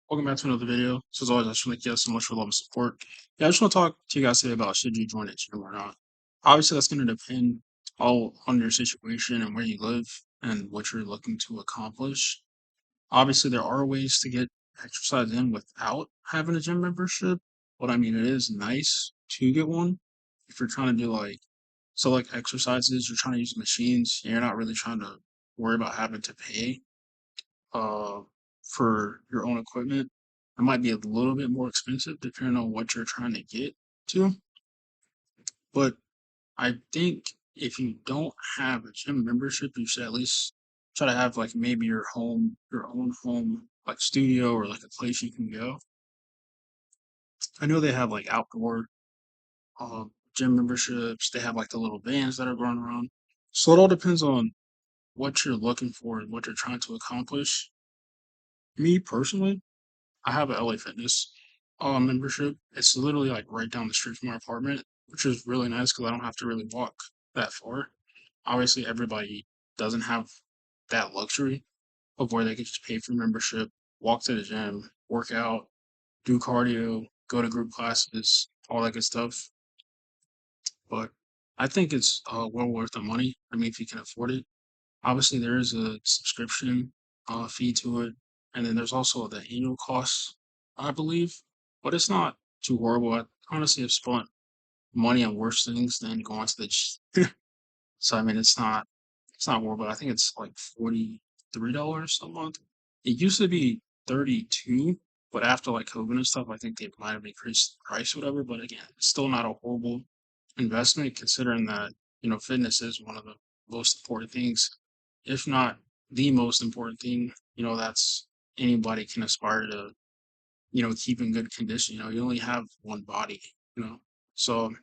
Welcome back to another video. So as always, I just want to thank you guys so much for love and support. Yeah, I just want to talk to you guys today about should you join a gym or not. Obviously, that's going to depend all on your situation and where you live and what you're looking to accomplish. Obviously, there are ways to get exercise in without having a gym membership, but I mean, it is nice to get one if you're trying to do like exercises. You're trying to use machines. You're not really trying to worry about having to pay uh, for your own equipment. It might be a little bit more expensive depending on what you're trying to get to. But I think if you don't have a gym membership, you should at least try to have like maybe your own home like studio or like a place you can go. I know they have like outdoor uh, gym memberships. They have like the little vans that are going around. So it all depends on what you're looking for and what you're trying to accomplish. Me personally, I have a LA Fitness membership. It's literally like right down the street from my apartment, which is really nice because I don't have to really walk that far. Obviously, everybody doesn't have that luxury of where they can just pay for membership, walk to the gym, work out, do cardio, go to group classes, all that good stuff. But I think it's well worth the money. I mean, if you can afford it. Obviously, there is a subscription fee to it, and then there's also the annual cost, I believe, but it's not too horrible. I honestly have spent money on worse things than going to the gym. So I mean, it's not horrible. I think it's like $43 a month. It used to be 32, but after like COVID and stuff, I think they might have increased the price or whatever. But again, it's still not a horrible investment considering that, fitness is one of the most important things, if not the most important thing, that's anybody can aspire to, keep in good condition. You only have one body, you know. So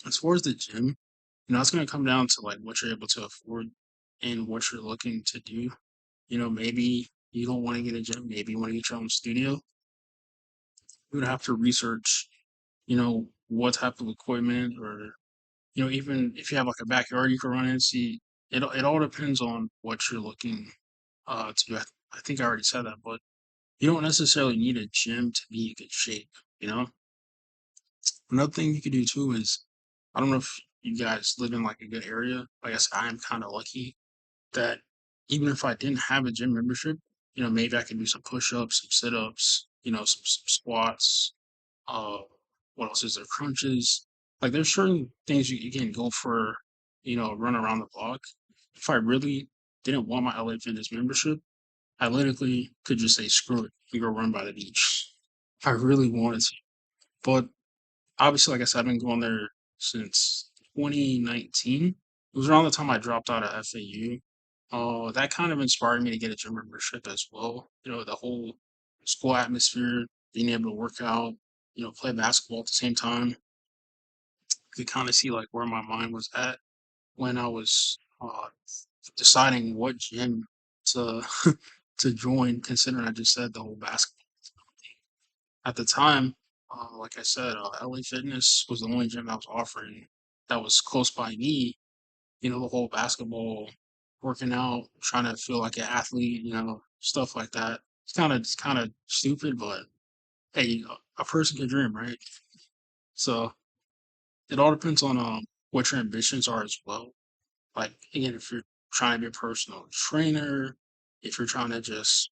as far as the gym, it's going to come down to like what you're able to afford and what you're looking to do. Maybe you don't want to get a gym, maybe you want to get your own studio. You would have to research, what type of equipment or, even if you have like a backyard you can run in, see it all depends on what you're looking to do. I think I already said that, but you don't necessarily need a gym to be in good shape, you know? Another thing you could do too is I don't know if you guys live in like a good area. I guess I am kind of lucky that even if I didn't have a gym membership, maybe I could do some push ups, some sit ups, some squats. Uh, what else is there? Crunches. Like there's certain things you can go for, run around the block. If I really didn't want my LA Fitness membership, I literally could just say screw it and go run by the beach. I really wanted to, but obviously, like I said, I've been going there since 2019. It was around the time I dropped out of FAU. That kind of inspired me to get a gym membership as well. The whole school atmosphere, being able to work out, play basketball at the same time. You could kind of see like where my mind was at when I was deciding what gym to to join. Considering I just said the whole basketball at the time, like I said, LA Fitness was the only gym that was offering that was close by me. The whole basketball, working out, trying to feel like an athlete, stuff like that. It's kind of stupid, but hey, a person can dream, right? So it all depends on what your ambitions are as well. Like again, if you're trying to be a personal trainer, if you're trying to just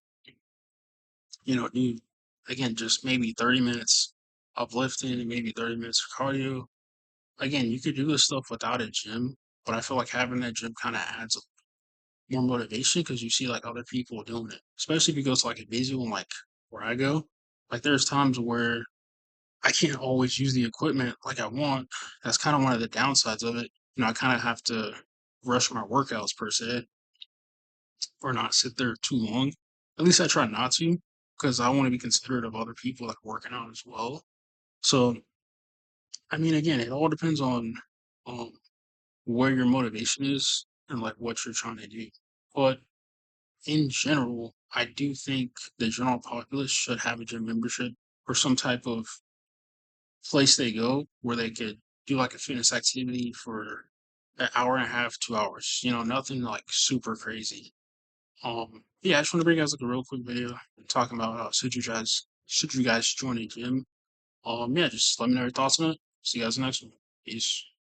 do again just maybe 30 minutes of lifting and maybe 30 minutes of cardio. Again, you could do this stuff without a gym, but I feel like having that gym kind of adds more motivation because you see like other people doing it, especially if you go to like a busy one like where I go. Like there's times where I can't always use the equipment like I want. That's kind of one of the downsides of it. I kind of have to rush my workouts per se or not sit there too long. At least I try not to because I want to be considerate of other people like working out as well. So I mean, again, it all depends on um, where your motivation is and like what you're trying to do. But in general, I do think the general populace should have a gym membership or some type of place they go where they could do like a fitness activity for an hour and a half, 2 hours. Nothing like super crazy. Yeah, I just want to bring you guys like a real quick video talking about should you guys join a gym? Yeah, just let me know your thoughts on it. See you guys next one. Peace.